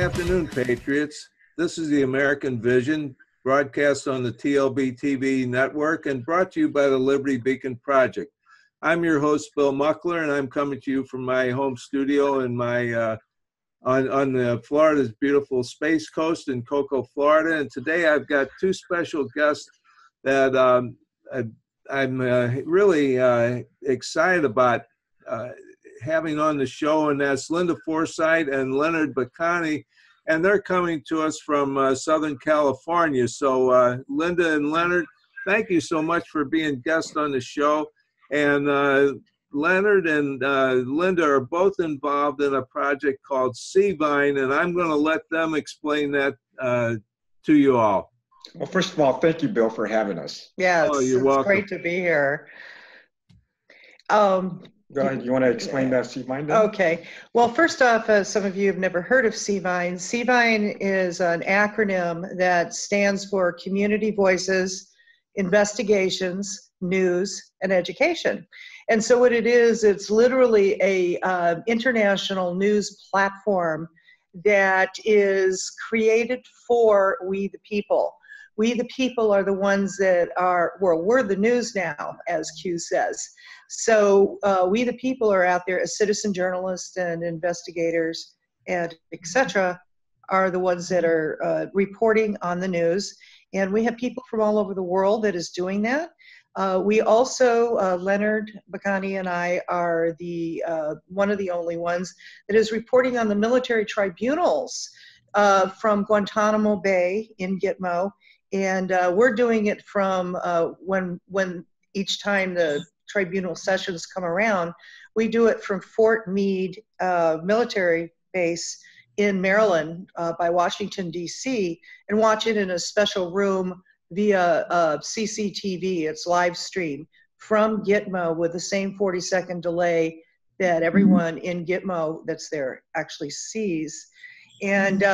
afternoon, Patriots. This is the American Vision, broadcast on the TLBTV network and brought to you by the Liberty Beacon Project. I'm your host, Bill Muckler, and I'm coming to you from my home studio in my on Florida's beautiful Space Coast in Cocoa, Florida. And today I've got two special guests that I'm really excited about having on the show, and that's Linda Forsythe and Leonard Bacani, and they're coming to us from Southern California. So Linda and Leonard, thank you so much for being guests on the show. And Leonard and Linda are both involved in a project called Seavine, and I'm going to let them explain that to you all. Well, first of all, thank you, Bill, for having us. Yeah, you're welcome. Great to be here. Go ahead. You want to explain that Seavine? Then? Okay. Well, first off, some of you have never heard of Seavine. Seavine is an acronym that stands for Community Voices, Investigations, News, and Education. And so what it is, it's literally a international news platform that is created for we the people. We the people are the ones that are, well, we're the news now, as Q says. So we the people are out there as citizen journalists and investigators and etc. are the ones that are reporting on the news. And we have people from all over the world that is doing that. We also, Leonard Bacani and I are the one of the only ones that is reporting on the military tribunals from Guantanamo Bay in GITMO. And we're doing it from when each time the tribunal sessions come around, we do it from Fort Meade military base in Maryland by Washington, D.C., and watch it in a special room via CCTV. It's live stream from GITMO with the same 40-second delay that everyone in GITMO that's there actually sees. And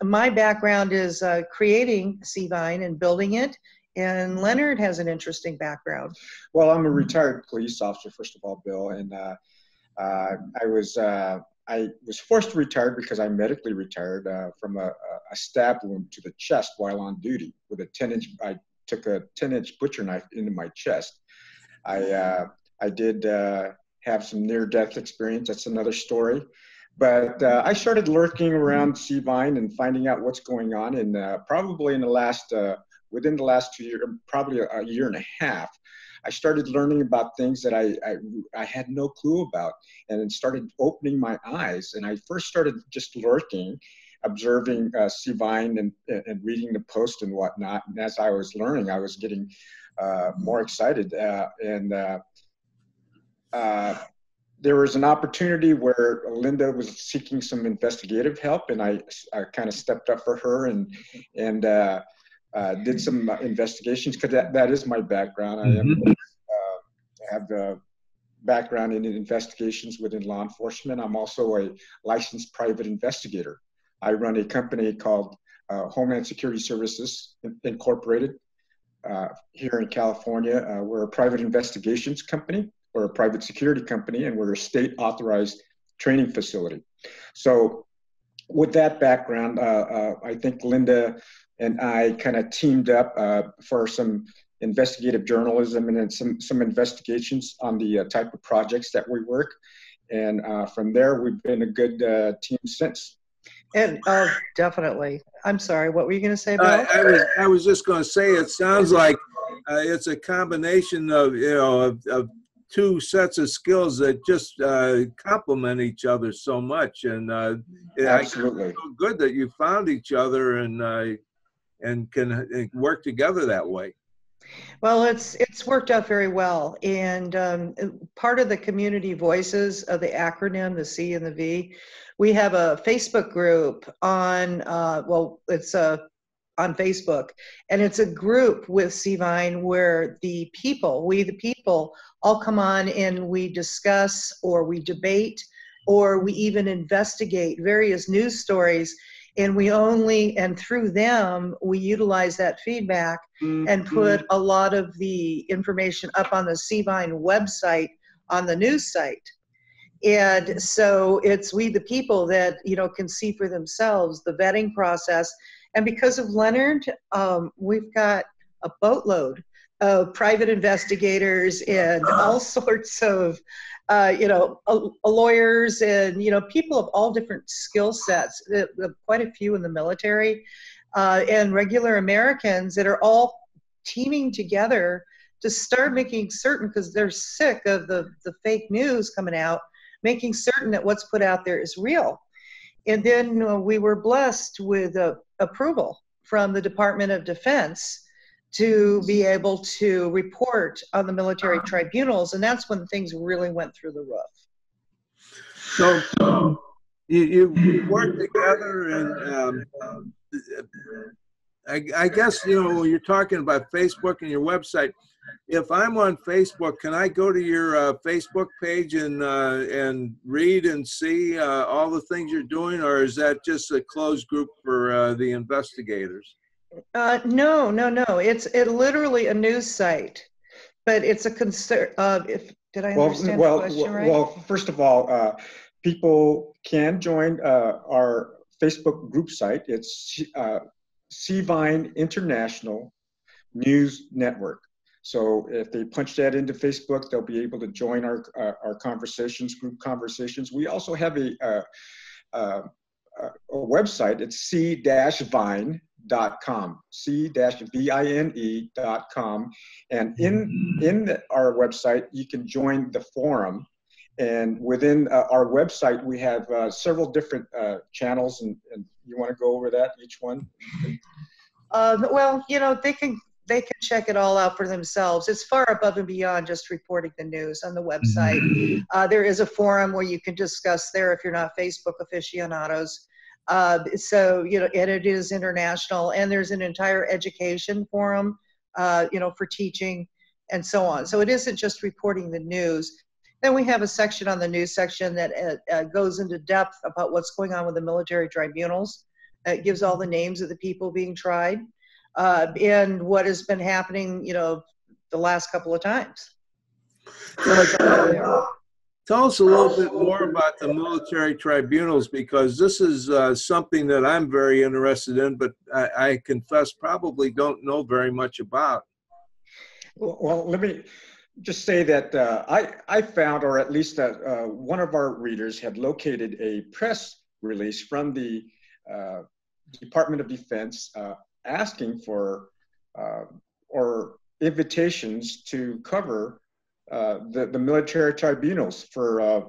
my background is creating Seavine and building it. And Leonard has an interesting background. Well, I'm a retired police officer, first of all, Bill, and I was forced to retire because I medically retired from a stab wound to the chest while on duty with a 10-inch. I took a 10-inch butcher knife into my chest. I did have some near-death experience. That's another story. But I started lurking around Seavine and finding out what's going on. And probably in the last, within the last 2 years, probably a year and a half, I started learning about things that I had no clue about, and it started opening my eyes. And I first started just lurking, observing Seavine and reading the post and whatnot. And as I was learning, I was getting more excited. There was an opportunity where Linda was seeking some investigative help, and I kind of stepped up for her and did some investigations, because that is my background. I have the background in investigations within law enforcement. I'm also a licensed private investigator. I run a company called Homeland Security Services Incorporated here in California. We're a private investigations company. We're a private security company, and we're a state authorized training facility. So with that background, I think Linda and I kind of teamed up for some investigative journalism and then some investigations on the type of projects that we work. And from there, we've been a good team since. And definitely. I'm sorry, what were you going to say, Bill? I was just going to say, it sounds like it's a combination of, of two sets of skills that just complement each other so much. And absolutely. It's so good that you found each other and can work together that way. Well, it's worked out very well. And part of the community voices of the acronym, the C and the V, we have a Facebook group on, it's on Facebook, and it's a group with Seavine where the people, we the people, all come on and we discuss or we debate or we even investigate various news stories. And and through them, we utilize that feedback and put a lot of the information up on the Seavine website on the news site. And so it's we the people that, you know, can see for themselves the vetting process. And because of Leonard, we've got a boatload of private investigators and all sorts of, you know, lawyers and, you know, people of all different skill sets, quite a few in the military, and regular Americans that are all teaming together to start making certain, because they're sick of the fake news coming out, making certain that what's put out there is real. And then we were blessed with approval from the Department of Defense to be able to report on the military tribunals, and that's when things really went through the roof. So you work together, and I guess, you know, you're talking about Facebook and your website. If I'm on Facebook, can I go to your Facebook page and read and see all the things you're doing, or is that just a closed group for the investigators? No. It's literally a news site, but it's a concern. Did I understand the question right? Well, first of all, people can join our Facebook group site. It's Seavine International News Network. So if they punch that into Facebook, they'll be able to join our conversations, group conversations. We also have a website. It's c-vine.com, c-vine.com. And in our website, you can join the forum. And within our website, we have several different channels. And you want to go over that, each one? Well, you know, they can check it all out for themselves. It's far above and beyond just reporting the news on the website. There is a forum where you can discuss there if you're not Facebook aficionados. So, you know, and it is international, and there's an entire education forum, you know, for teaching and so on. So it isn't just reporting the news. Then we have a section on the news section that goes into depth about what's going on with the military tribunals. It gives all the names of the people being tried. And what has been happening, you know, the last couple of times. Tell us a little bit more about the military tribunals, because this is something that I'm very interested in, but I confess probably don't know very much about. Well, let me just say that I found, or at least one of our readers had located a press release from the Department of Defense asking for or invitations to cover the military tribunals for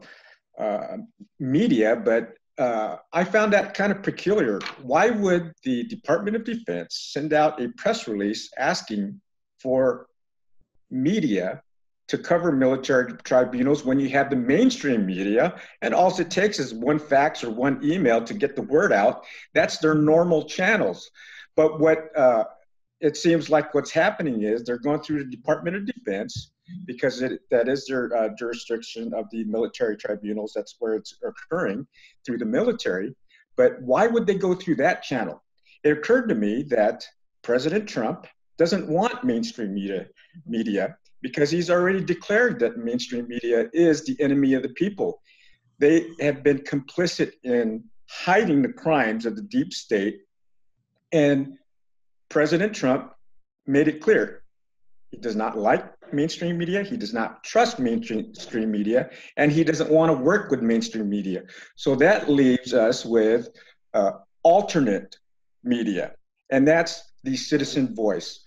media, but I found that kind of peculiar. Why would the Department of Defense send out a press release asking for media to cover military tribunals when you have the mainstream media, and all it takes is one fax or one email to get the word out? That's their normal channels. But what it seems like what's happening is they're going through the Department of Defense, because that is their jurisdiction of the military tribunals. That's where it's occurring, through the military. But why would they go through that channel? It occurred to me that President Trump doesn't want mainstream media because he's already declared that mainstream media is the enemy of the people. They have been complicit in hiding the crimes of the deep state, and President Trump made it clear he does not like mainstream media, he does not trust mainstream media, and he doesn't want to work with mainstream media. So that leaves us with alternate media, and that's the citizen voice.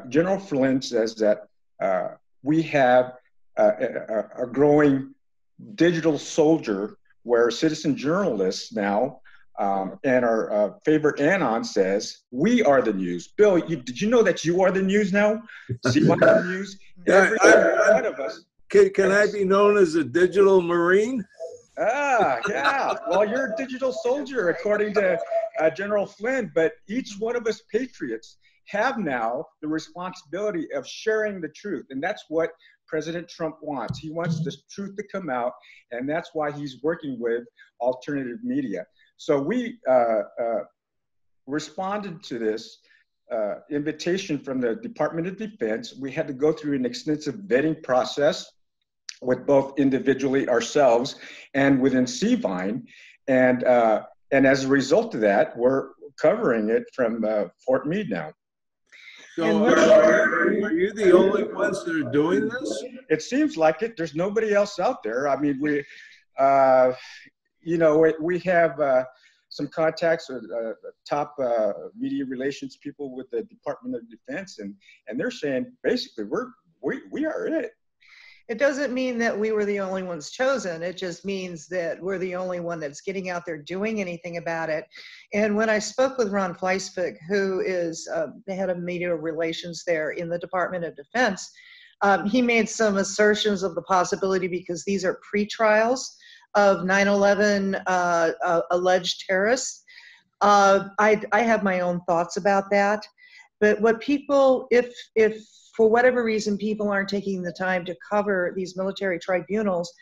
General Flynn says that we have a growing digital soldier where citizen journalists now, and our favorite Anon says, we are the news. Bill, did you know that you are the news now? See what the news? Every one of us. Can I be known as a digital Marine? Yeah. Well, you're a digital soldier, according to General Flynn, but each one of us patriots have now the responsibility of sharing the truth. And that's what President Trump wants. He wants the truth to come out, and that's why he's working with alternative media. So we responded to this invitation from the Department of Defense. We had to go through an extensive vetting process. with both individually ourselves and within CVINE. And as a result of that, we're covering it from Fort Meade now. So are you the only ones that are doing this? It seems like it. There's nobody else out there. I mean, we have some contacts with top media relations people with the Department of Defense, and they're saying basically we are it. It doesn't mean that we were the only ones chosen. It just means that we're the only one that's getting out there doing anything about it. And when I spoke with Ron Forsythe, who is the head of media relations there in the Department of Defense, he made some assertions of the possibility, because these are pre-trials of 9/11 alleged terrorists. I have my own thoughts about that. But what people, if for whatever reason people aren't taking the time to cover these military tribunals,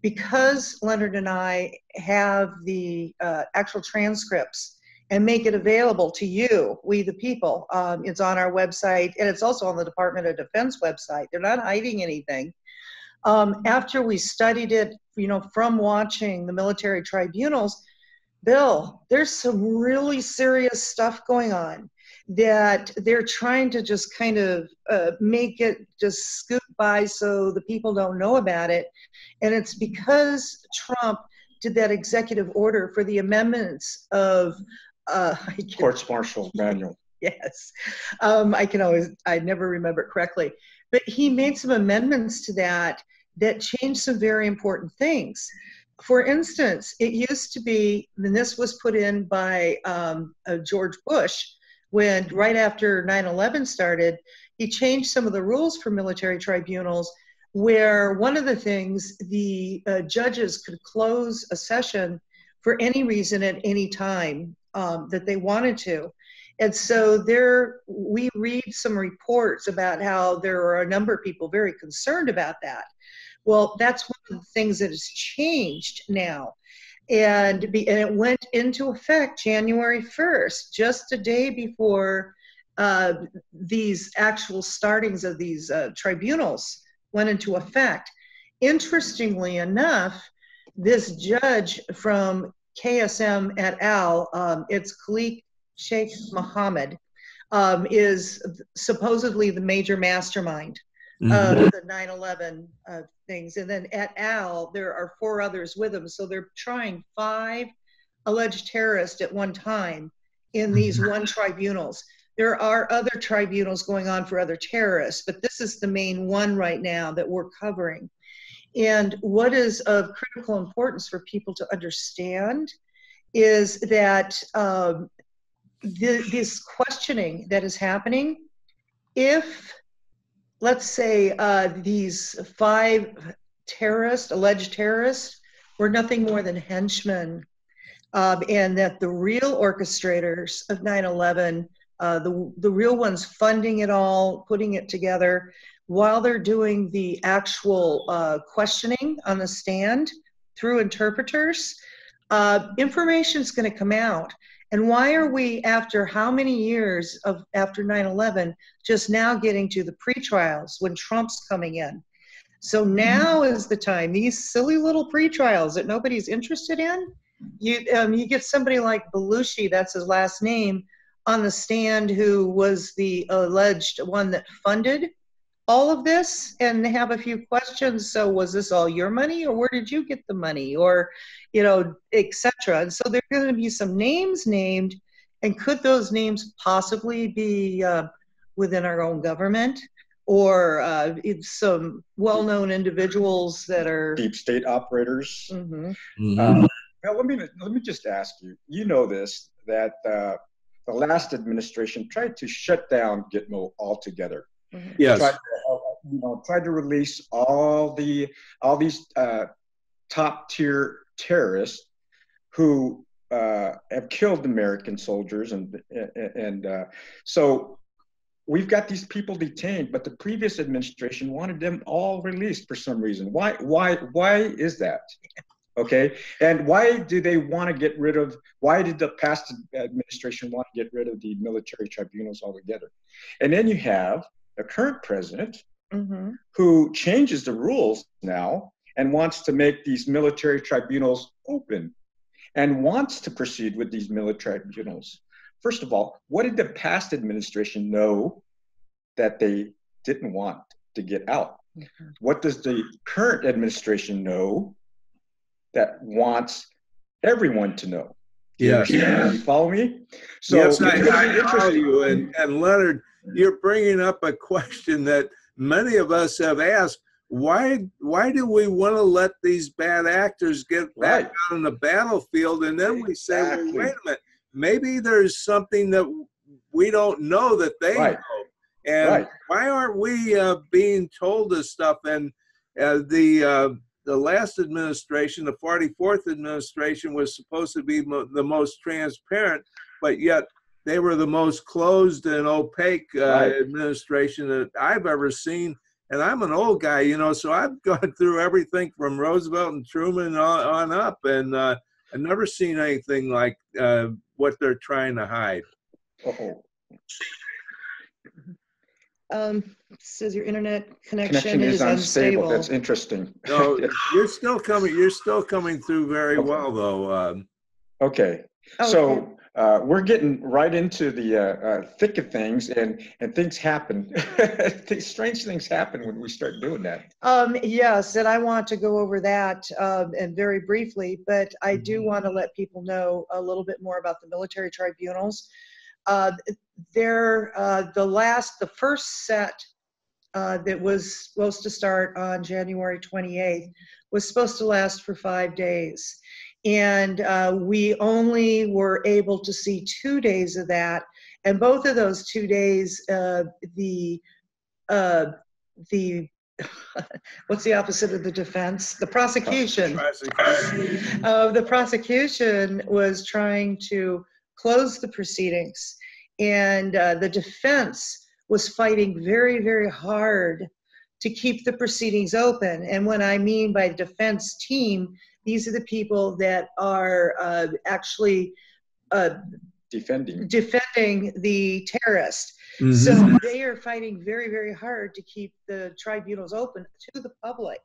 because Leonard and I have the actual transcripts and make it available to you, we the people. It's on our website, and it's also on the Department of Defense website. They're not hiding anything. After we studied it, from watching the military tribunals, Bill, there's some really serious stuff going on that they're trying to just kind of make it just scoot by so the people don't know about it. And it's because Trump did that executive order for the amendments of Courts Martial Manual. Yes. I never remember it correctly. But he made some amendments to that changed some very important things. For instance, it used to be, and this was put in by George Bush, when right after 9/11 started, he changed some of the rules for military tribunals, where one of the things, the judges could close a session for any reason at any time that they wanted to. And so we read some reports about how there are a number of people very concerned about that. Well, that's one of the things that has changed now. And it went into effect January 1st, just a day before these actual startings of these tribunals went into effect. Interestingly enough, this judge from KSM et al., it's Khalik Sheikh Mohammed, is supposedly the major mastermind of the 9/11 things. And then et al., there are 4 others with him. So they're trying 5 alleged terrorists at one time in these one tribunals. There are other tribunals going on for other terrorists, but this is the main one right now that we're covering. And what is of critical importance for people to understand is that this questioning that is happening, if, let's say, these 5 alleged terrorists, were nothing more than henchmen, and that the real orchestrators of 9/11, the real ones funding it all, putting it together, while they're doing the actual questioning on the stand through interpreters, information is going to come out. And why are we, after how many years after 9/11, just now getting to the pre-trials when Trump's coming in? So now is the time. These silly little pre-trials that nobody's interested in, you get somebody like Belushi, that's his last name, on the stand, who was the alleged one that funded all of this, and have a few questions. So was this all your money, or where did you get the money, or etc. And so there are going to be some names named, and could those names possibly be within our own government, or some well-known individuals that are deep state operators? Mm-hmm. Now let me just ask you. You know this, that the last administration tried to shut down GITMO altogether. Mm-hmm. Yes. Tried to release all these top tier terrorists who have killed American soldiers, and so we've got these people detained, but the previous administration wanted them all released for some reason. Why is that? Okay, and why do they want to get rid of? Why did the past administration want to get rid of the military tribunals altogether? And then you have the current president, who changes the rules now and wants to make these military tribunals open and wants to proceed with these military tribunals. First of all, what did the past administration know that they didn't want to get out? What does the current administration know that wants everyone to know? Yes. You follow me? So yes, I follow you. And Leonard, you're bringing up a question that many of us have asked. Why do we want to let these bad actors get back out on the battlefield? And then we say, well, wait a minute, maybe there's something that we don't know that they know. And why aren't we being told this stuff? And the last administration, the 44th administration, was supposed to be the most transparent, but yet they were the most closed and opaque administration that I've ever seen. And I'm an old guy, you know, so I've gone through everything from Roosevelt and Truman on up, and I've never seen anything like what they're trying to hide. Says your internet connection is unstable. That's interesting. No, you're still coming. You're still coming through very well, though. Okay. So we're getting right into the thick of things, and things happen. Strange things happen when we start doing that. Yes, and I want to go over that and very briefly, but I do want to let people know a little bit more about the military tribunals. The first set that was supposed to start on January 28th was supposed to last for 5 days. And we only were able to see 2 days of that. And both of those 2 days, the what's the opposite of the defense? The prosecution. The prosecution was trying to close the proceedings. And the defense was fighting very, very hard to keep the proceedings open. And what I mean by defense team, these are the people that are actually defending the terrorist. So they are fighting very, very hard to keep the tribunals open to the public.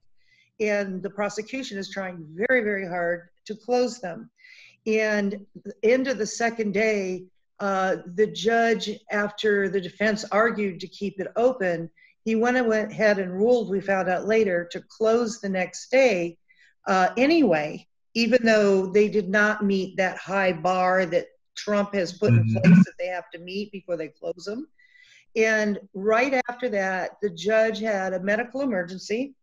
And the prosecution is trying very, very hard to close them. And end of the second day, the judge, after the defense argued to keep it open, he went ahead and ruled, we found out later, to close the next day anyway, even though they did not meet that high bar that Trump has put in place that they have to meet before they close them. And right after that, the judge had a medical emergency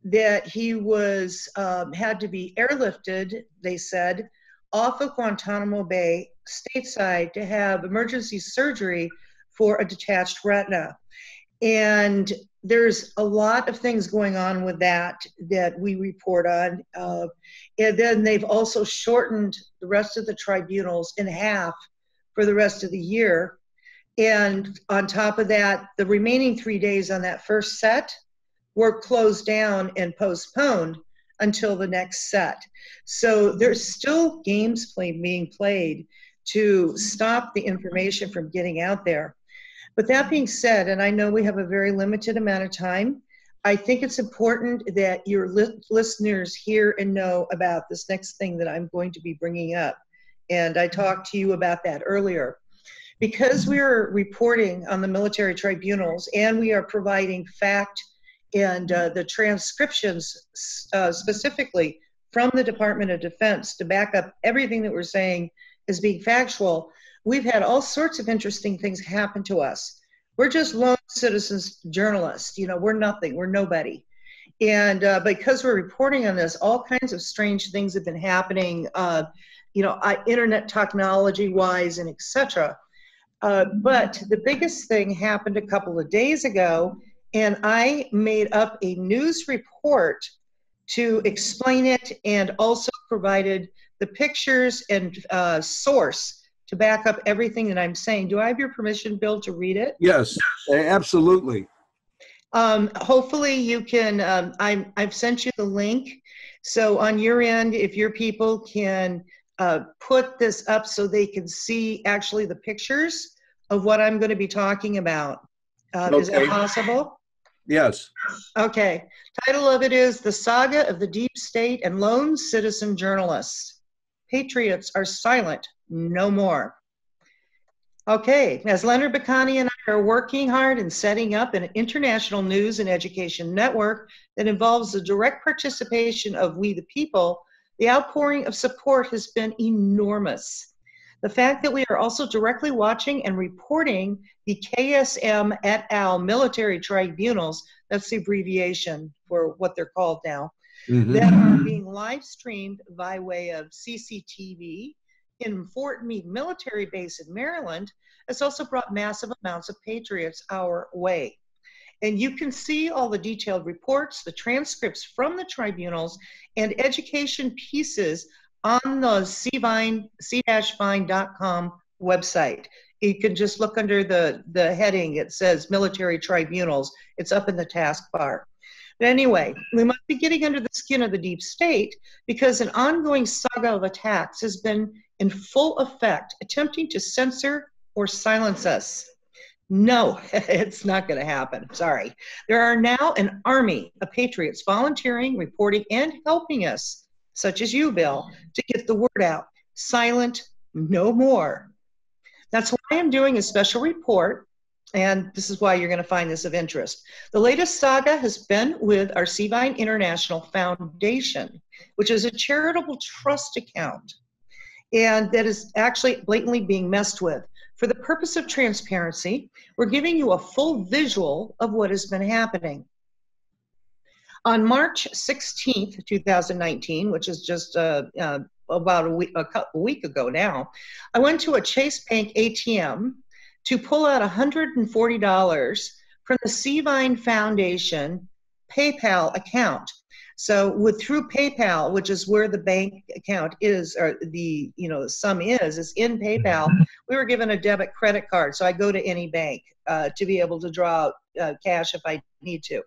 that he was had to be airlifted, they said, off of Guantanamo Bay stateside to have emergency surgery for a detached retina. And there's a lot of things going on with that we report on. And then they've also shortened the rest of the tribunals in half for the rest of the year. And on top of that, the remaining 3 days on that first set were closed down and postponed until the next set. So there's still games being played to stop the information from getting out there. But that being said, and I know we have a very limited amount of time, I think it's important that your listeners hear and know about this next thing that I'm going to be bringing up. And I talked to you about that earlier. Because we are reporting on the military tribunals and we are providing fact and the transcriptions specifically from the Department of Defense to back up everything that we're saying as being factual, we've had all sorts of interesting things happen to us. We're just lone citizens journalists, you know, we're nothing, we're nobody. And because we're reporting on this, all kinds of strange things have been happening, you know, internet technology wise and etc. But the biggest thing happened a couple of days ago, and I made up a news report to explain it and also provided the pictures and source to back up everything that I'm saying. Do I have your permission, Bill, to read it? Yes, absolutely. Hopefully you can, I've sent you the link. So on your end, if your people can put this up so they can see actually the pictures of what I'm going to be talking about. Is that possible? Yes. Okay. Title of it is The Saga of the Deep State and Lone Citizen Journalists. Patriots are silent no more. Okay, as Leonard, Bacani, and I are working hard in setting up an international news and education network that involves the direct participation of we the people, the outpouring of support has been enormous. The fact that we are also directly watching and reporting the KSM et al. Military Tribunals, that's the abbreviation for what they're called now, that are being live streamed by way of CCTV in Fort Meade military base in Maryland, has also brought massive amounts of patriots our way. And you can see all the detailed reports, the transcripts from the tribunals, and education pieces on the c-vine.com website. You can just look under the heading. It says Military Tribunals. It's up in the taskbar. But anyway, we must be getting under the skin of the deep state because an ongoing saga of attacks has been in full effect, attempting to censor or silence us. No, it's not going to happen. Sorry. There are now an army of patriots volunteering, reporting, and helping us, such as you, Bill, to get the word out. Silent no more. That's why I'm doing a special report, and this is why you're going to find this of interest. The latest saga has been with our C-Vine International Foundation, which is a charitable trust account, and that is actually blatantly being messed with. For the purpose of transparency, we're giving you a full visual of what has been happening. On March 16th, 2019, which is just about a week ago now, I went to a Chase Bank ATM to pull out $140 from the C-Vine Foundation PayPal account. So through PayPal, which is where the bank account is, or the sum is in PayPal, we were given a debit credit card. So I go to any bank to be able to draw out cash if I need to.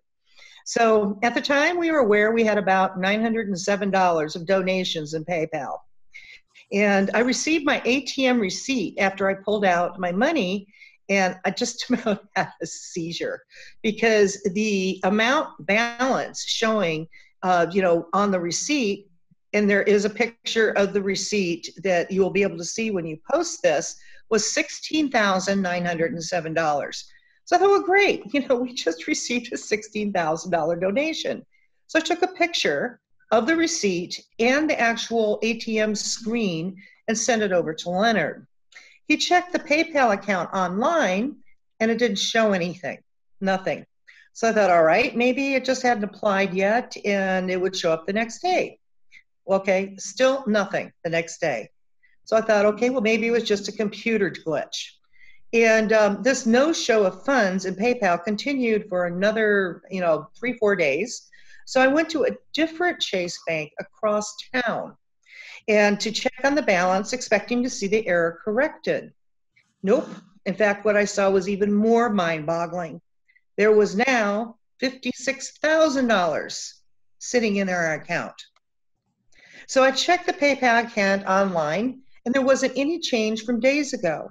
So at the time, we were aware we had about $907 of donations in PayPal. And I received my ATM receipt after I pulled out my money, and I just about had a seizure because the amount balance showing, on the receipt, and there is a picture of the receipt that you will be able to see when you post this, was $16,907. So I thought, well, great, we just received a $16,000 donation. So I took a picture of the receipt and the actual ATM screen and sent it over to Leonard. He checked the PayPal account online and it didn't show anything, nothing. So I thought, all right, maybe it just hadn't applied yet and it would show up the next day. Okay, still nothing the next day. So I thought, okay, well, maybe it was just a computer glitch. And this no-show of funds in PayPal continued for another, 3-4 days. So I went to a different Chase Bank across town and to check on the balance, expecting to see the error corrected. Nope. In fact, what I saw was even more mind-boggling. There was now $56,000 sitting in our account. So I checked the PayPal account online, and there wasn't any change from days ago.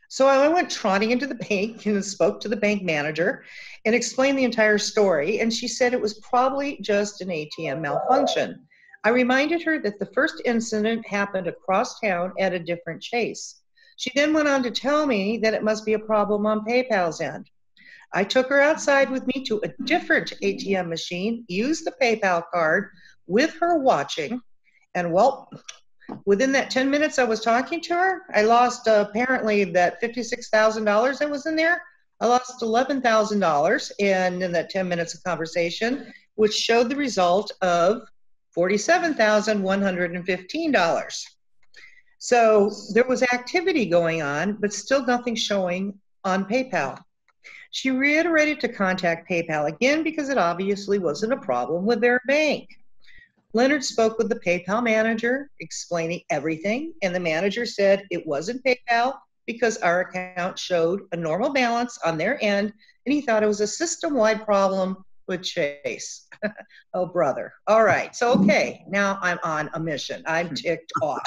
So I went trotting into the bank and spoke to the bank manager and explained the entire story, and she said it was probably just an ATM malfunction. I reminded her that the first incident happened across town at a different Chase. She then went on to tell me that it must be a problem on PayPal's end. I took her outside with me to a different ATM machine, used the PayPal card with her watching, and well, within that 10 minutes I was talking to her, I lost apparently that $56,000 that was in there. I lost $11,000 in that 10 minutes of conversation, which showed the result of $47,115. So there was activity going on, but still nothing showing on PayPal. She reiterated to contact PayPal again because it obviously wasn't a problem with their bank. Leonard spoke with the PayPal manager, explaining everything, and the manager said it wasn't PayPal because our account showed a normal balance on their end, and he thought it was a system-wide problem with Chase. Oh, brother. All right. So, okay, now I'm on a mission. I'm ticked off.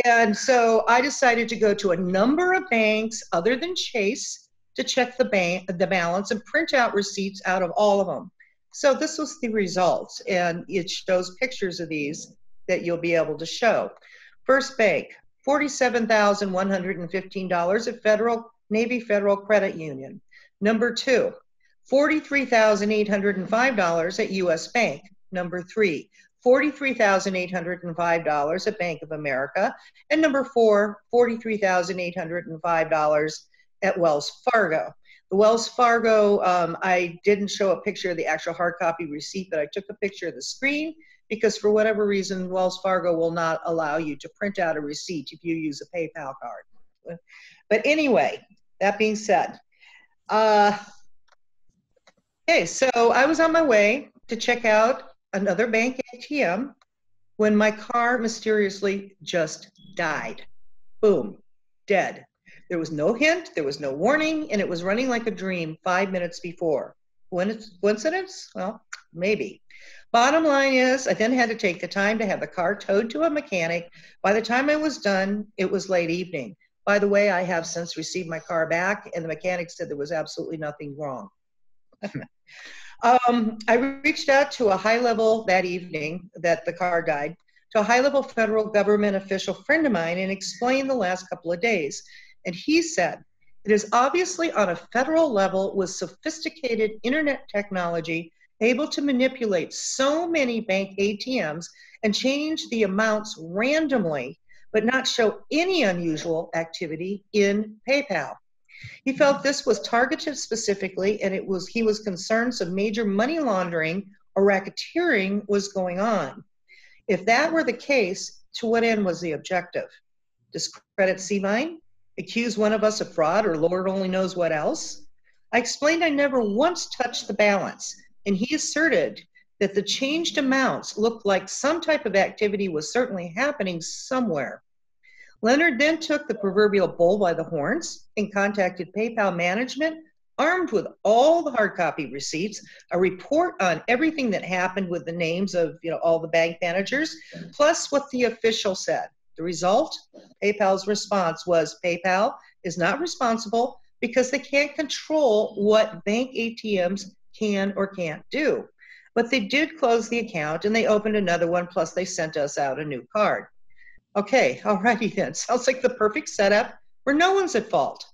And so I decided to go to a number of banks other than Chase to check the balance and print out receipts out of all of them. So this was the results, and it shows pictures of these that you'll be able to show. First bank, $47,115 at Navy Federal Credit Union. Number 2, $43,805 at U.S. Bank. Number 3, $43,805 at Bank of America. And number 4, $43,805 at Wells Fargo. The Wells Fargo, I didn't show a picture of the actual hard copy receipt, but I took a picture of the screen because for whatever reason, Wells Fargo will not allow you to print out a receipt if you use a PayPal card. But anyway, that being said, okay, so I was on my way to check out another bank ATM when my car mysteriously just died. Boom, dead. There was no hint, there was no warning, and it was running like a dream 5 minutes before. Coincidence? Well, maybe. Bottom line is, I then had to take the time to have the car towed to a mechanic. By the time I was done, it was late evening. By the way, I have since received my car back, and the mechanic said there was absolutely nothing wrong. I reached out to a high level that evening that the car died, to a high level federal government official friend of mine and explained the last couple of days. And he said, it is obviously on a federal level with sophisticated internet technology able to manipulate so many bank ATMs and change the amounts randomly, but not show any unusual activity in PayPal. He felt this was targeted specifically, and he was concerned some major money laundering or racketeering was going on. If that were the case, to what end was the objective? Discredit Seavine? Accuse one of us of fraud or Lord only knows what else? I explained I never once touched the balance, and he asserted that the changed amounts looked like some type of activity was certainly happening somewhere. Leonard then took the proverbial bull by the horns and contacted PayPal management, armed with all the hard copy receipts, a report on everything that happened with the names of all the bank managers, plus what the official said. The result? PayPal's response was PayPal is not responsible because they can't control what bank ATMs can or can't do. But they did close the account and they opened another one, plus they sent us out a new card. Okay, alrighty then. Sounds like the perfect setup where no one's at fault.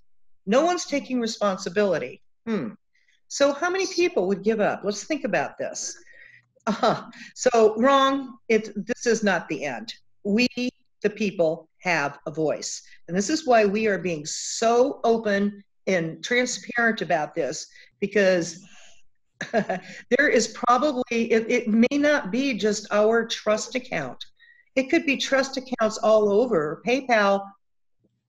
No one's taking responsibility. So how many people would give up? Let's think about this. So wrong, this is not the end. We, the people, have a voice. And this is why we are being so open and transparent about this, because there is probably, it may not be just our trust account. It could be trust accounts all over. PayPal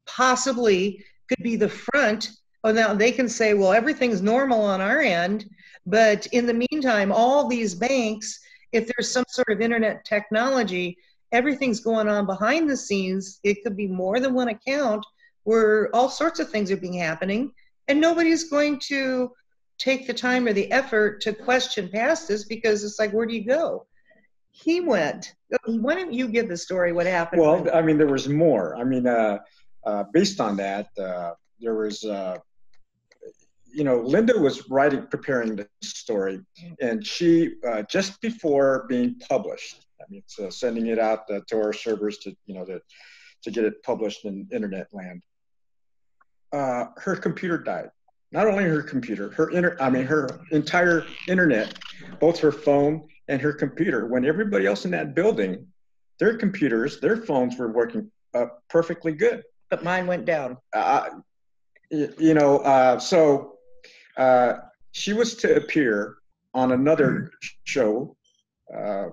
possibly could be the front. Oh, now they can say, well, everything's normal on our end, but in the meantime, all these banks, if there's some sort of internet technology, everything's going on behind the scenes. It could be more than one account where all sorts of things are happening, and nobody's going to take the time or the effort to question past this, because it's like, where do you go? He went. Why don't you give the story what happened? Well, I mean, there was more. I mean, based on that, there was, Linda was preparing the story, and she, just before being published, I mean, so sending it out to our servers to get it published in internet land, her computer died. Not only her computer, her entire internet, both her phone and her computer. When everybody else in that building, their computers, their phones were working perfectly good. But mine went down. So she was to appear on another show a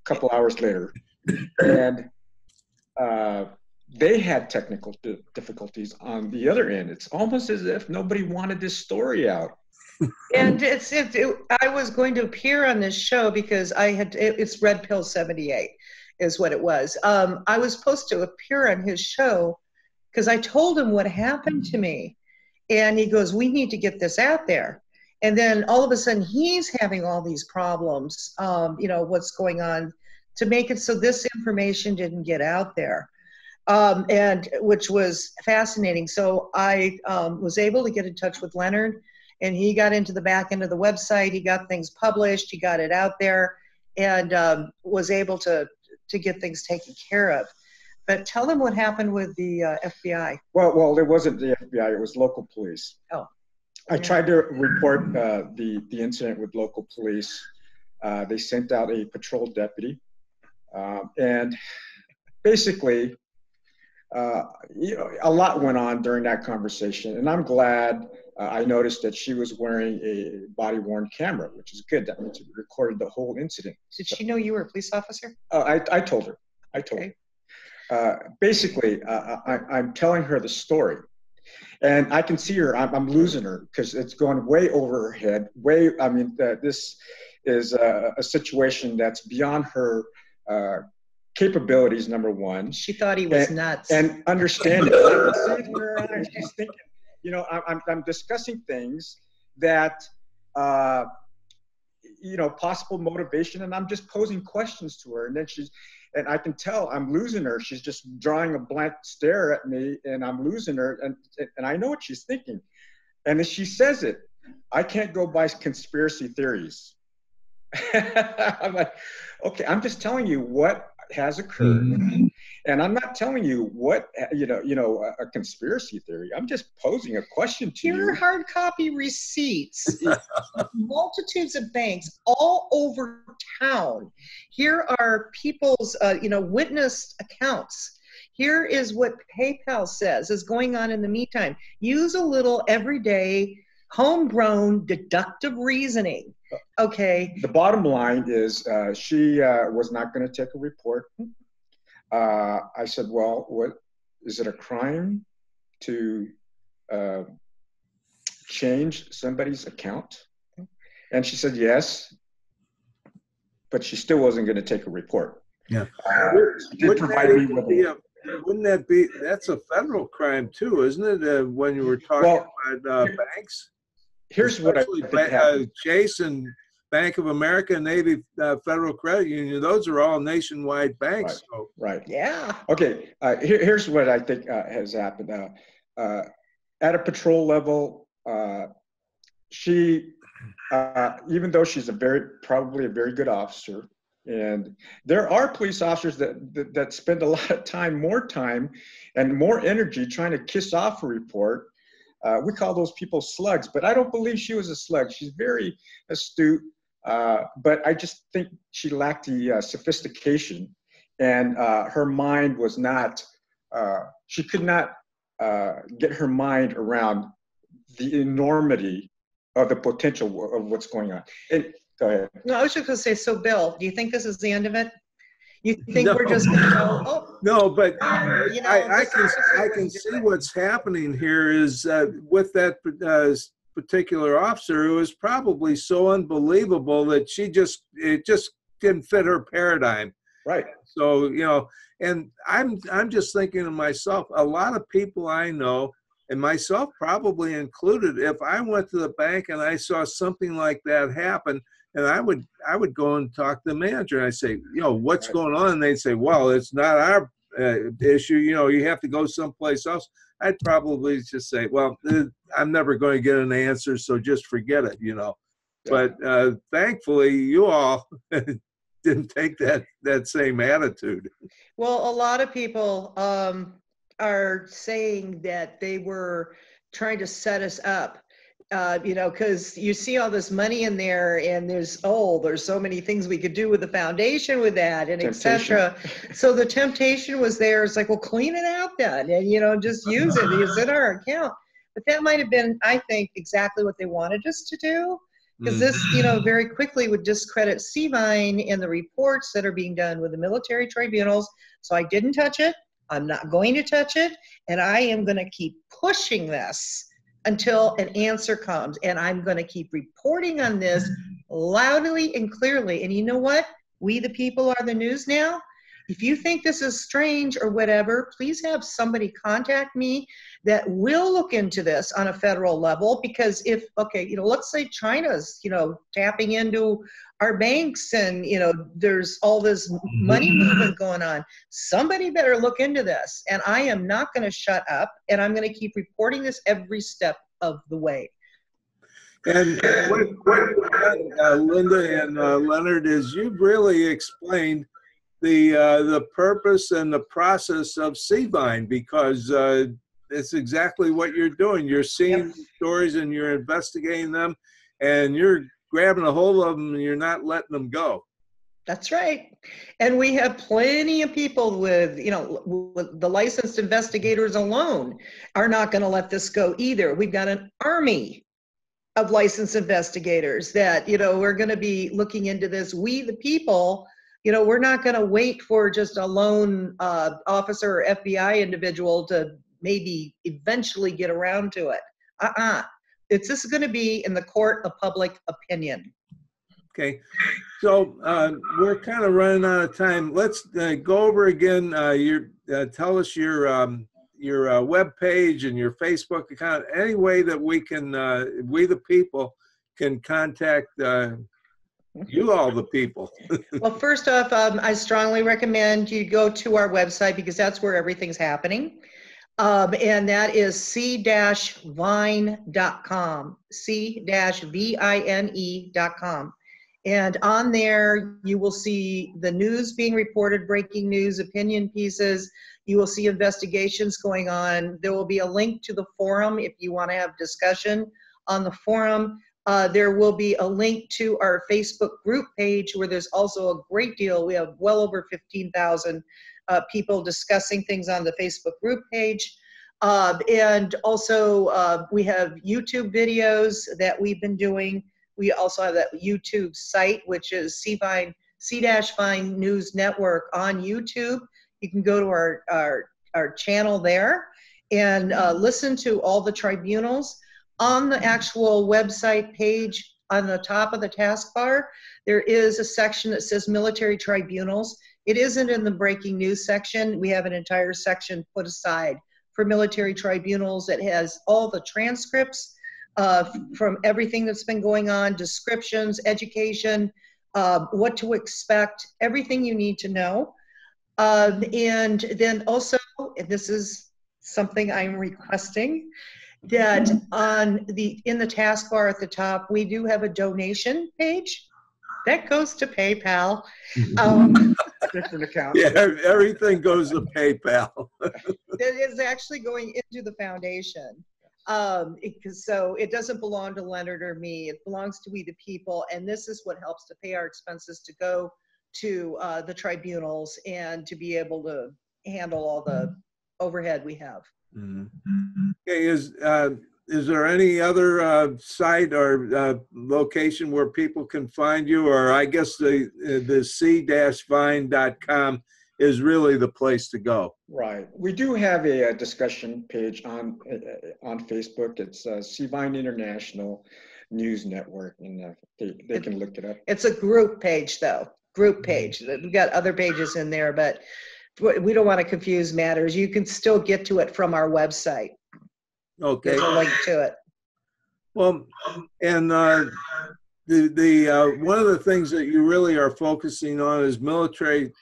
couple hours later, and they had technical difficulties on the other end. It's almost as if nobody wanted this story out. And I was going to appear on this show because it's Red Pill 78 is what it was. I was supposed to appear on his show because I told him what happened to me. And he goes, we need to get this out there. And then all of a sudden he's having all these problems, what's going on to make it so this information didn't get out there. and which was fascinating. So I was able to get in touch with Leonard, and he got into the back end of the website. He got things published. He got it out there, and was able to get things taken care of. But tell them what happened with the FBI. Well, it wasn't the FBI. It was local police. Oh. I tried to report the incident with local police. They sent out a patrol deputy, and basically, a lot went on during that conversation. And I'm glad I noticed that she was wearing a body-worn camera, which is good. That means it recorded the whole incident. Did she know you were a police officer? I told her. I told her. Basically, I'm telling her the story. And I can see her, I'm losing her because it's going way over her head. This is a situation that's beyond her capabilities, number one. She thought he was nuts. And understand it. She's thinking, I'm discussing things that, possible motivation, and I'm just posing questions to her. And then and I can tell I'm losing her. She's just drawing a blank stare at me, and I'm losing her. And I know what she's thinking. And as she says it, I can't go by conspiracy theories. I'm like, okay, I'm just telling you what has occurred. Mm-hmm. And I'm not telling you what, a conspiracy theory. I'm just posing a question to you. Here are hard copy receipts, multitudes of banks all over town. Here are people's, witnessed accounts. Here is what PayPal says is going on in the meantime. Use a little everyday, homegrown, deductive reasoning. Okay. The bottom line is she was not going to take a report. I said, well, what is it a crime to change somebody's account? And she said, yes, but she still wasn't going to take a report. Yeah. Wouldn't that be, that's a federal crime too, isn't it? When you were talking about banks? Here's what I think Chase and Bank of America, Navy Federal Credit Union, those are all nationwide banks. Right. Yeah. Okay. Here's what I think has happened. At a patrol level, she, even though she's probably a very good officer, and there are police officers that spend a lot of time, more time and more energy trying to kiss off a report. We call those people slugs, but I don't believe she was a slug. She's very astute, but I just think she lacked the sophistication, and her mind was not, she could not get her mind around the enormity of the potential of what's going on. And go ahead. No, I was just going to say, so Bill, do you think this is the end of it? You think we're just going to go, oh. No, but I can see what's happening here is with that particular officer, it was probably so unbelievable that it just didn't fit her paradigm. Right. So, and I'm just thinking to myself, a lot of people I know, and myself probably included, if I went to the bank and I saw something like that happen, and I would go and talk to the manager, and I say, what's going on? And they'd say, well, it's not our issue. You have to go someplace else. I'd probably just say, well, I'm never going to get an answer, so just forget it, Yeah. But thankfully, you all didn't take that same attitude. Well, a lot of people are saying that they were trying to set us up. Because you see all this money in there, and there's so many things we could do with the foundation with that, and etc. So the temptation was there. It's like, well, clean it out then, and just use it. It's in our account. But that might have been, I think, exactly what they wanted us to do, because this, very quickly would discredit Seavine and the reports that are being done with the military tribunals. So I didn't touch it. I'm not going to touch it, and I am going to keep pushing this until an answer comes, and I'm going to keep reporting on this loudly and clearly. And you know what? We the people are the news now, If you think this is strange or whatever, please have somebody contact me that will look into this on a federal level. Because if, okay, let's say China's, tapping into our banks and, there's all this money movement going on. Somebody better look into this. And I am not going to shut up, and I'm going to keep reporting this every step of the way. And what Linda and Leonard, is you've really explained the purpose and the process of CVINE, because it's exactly what you're doing. You're seeing stories and you're investigating them, and you're grabbing a hold of them and you're not letting them go. That's right. And we have plenty of people with, with the licensed investigators alone are not going to let this go either. We've got an army of licensed investigators that, we're going to be looking into this. We, the people, we're not going to wait for just a lone officer or FBI individual to maybe eventually get around to it. This is going to be in the court of public opinion. Okay, so we're kind of running out of time. Let's go over again. Tell us your web page and your Facebook account. Any way that we can, we the people, can contact you all the people. Well, first off, I strongly recommend you go to our website, because that's where everything's happening. And that is c-vine.com, c-vine.com. And on there, you will see the news being reported, breaking news, opinion pieces. You will see investigations going on. There will be a link to the forum if you want to have discussion on the forum. There will be a link to our Facebook group page, where there's also a great deal. We have well over 15,000 people discussing things on the Facebook group page. And also we have YouTube videos that we've been doing. We also have that YouTube site, which is C-Vine News Network on YouTube. You can go to our channel there and listen to all the tribunals. On the actual website page, on the top of the taskbar, there is a section that says Military Tribunals. It isn't in the breaking news section. We have an entire section put aside for military tribunals that has all the transcripts from everything that's been going on, descriptions, education, what to expect, everything you need to know. And then also, and this is something I'm requesting, that in the taskbar at the top, we do have a donation page that goes to PayPal. Different account. Yeah, everything goes to PayPal. That is actually going into the foundation. So it doesn't belong to Leonard or me. It belongs to we the people, and this is what helps to pay our expenses to go to the tribunals and to be able to handle all the overhead we have. Mm-hmm. Okay, is there any other site or location where people can find you? Or I guess the c-vine.com is really the place to go. Right. We do have a discussion page on Facebook. It's CVINE International News Network, and they can look it up. It's a group page, though. Group page. We've got other pages in there, but we don't want to confuse matters. You can still get to it from our website. Okay. There's a link to it. Well, and one of the things that you really are focusing on is military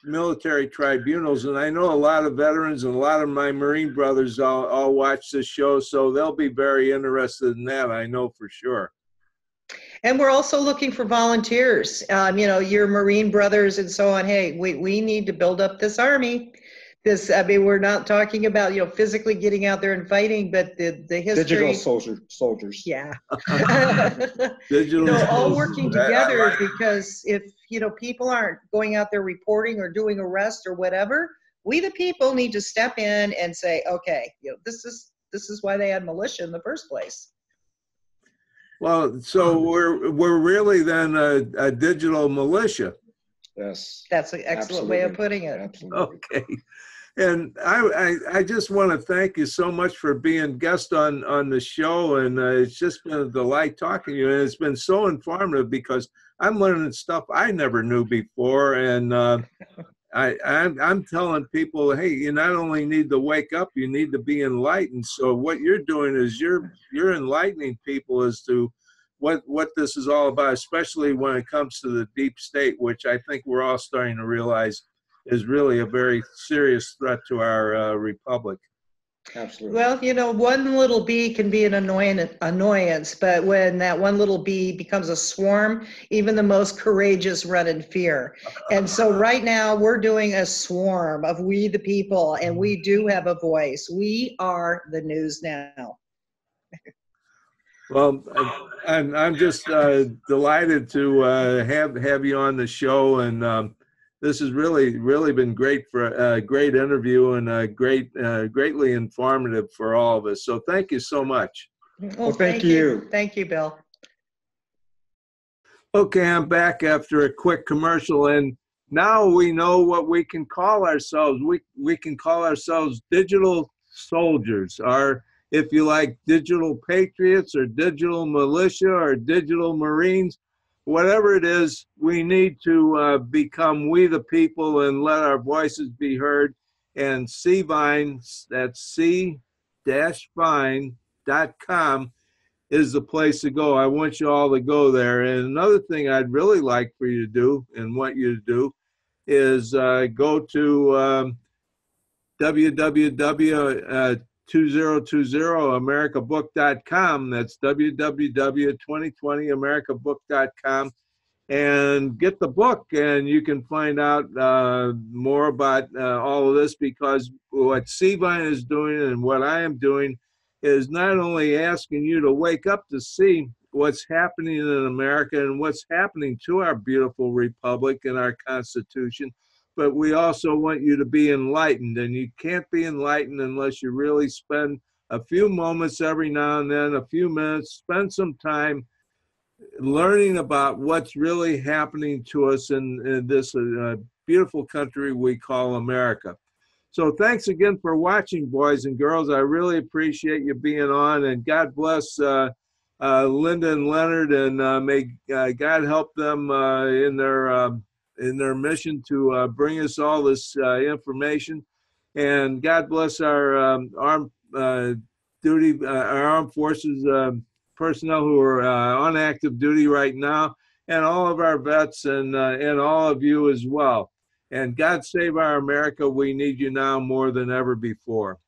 tribunals, and I know a lot of veterans and a lot of my Marine brothers all watch this show, so they'll be very interested in that, I know for sure. And we're also looking for volunteers, your Marine brothers and so on. Hey, we need to build up this army. We're not talking about, physically getting out there and fighting, but the history. Digital soldiers. Yeah. Digital all working together, because if, people aren't going out there reporting or doing arrests or whatever, we the people need to step in and say, okay, this is why they had militia in the first place. Well, so we're really then a digital militia. Yes. That's an excellent way of putting it. Absolutely. Okay. And I just want to thank you so much for being guest on the show, and it's just been a delight talking to you, and it's been so informative because I'm learning stuff I never knew before, and I'm telling people, hey, you not only need to wake up, you need to be enlightened. So what you're doing is you're enlightening people as to what this is all about, especially when it comes to the deep state, which I think we're all starting to realize is really a very serious threat to our republic. Absolutely. Well, you know, one little bee can be an annoyance, but when that one little bee becomes a swarm, even the most courageous run in fear. And so right now we're doing a swarm of we the people, and we do have a voice. We are the news now. Well, I'm just delighted to have you on the show, and this has really been great for a great interview and greatly informative for all of us. So thank you so much. Well, thank you. Thank you, Bill. Okay, I'm back after a quick commercial, and now we know what we can call ourselves. We can call ourselves digital soldiers, or if you like, digital patriots or digital militia or digital Marines. Whatever it is, we need to become we the people and let our voices be heard. And C-Vine, that's c-vine.com, is the place to go. I want you all to go there. And another thing I'd really like for you to do and want you to do is go to www.2020americabook.com. That's www.2020americabook.com, and get the book, and you can find out more about all of this, because what C-Vine is doing and what I am doing is not only asking you to wake up to see what's happening in America and what's happening to our beautiful republic and our Constitution, but we also want you to be enlightened. And you can't be enlightened unless you really spend a few moments every now and then, a few minutes, spend some time learning about what's really happening to us in this beautiful country we call America. So thanks again for watching, boys and girls. I really appreciate you being on, and God bless Linda and Leonard, and may God help them in their mission to bring us all this information. And God bless our armed forces personnel who are on active duty right now, and all of our vets, and all of you as well. And God save our America. We need you now more than ever before.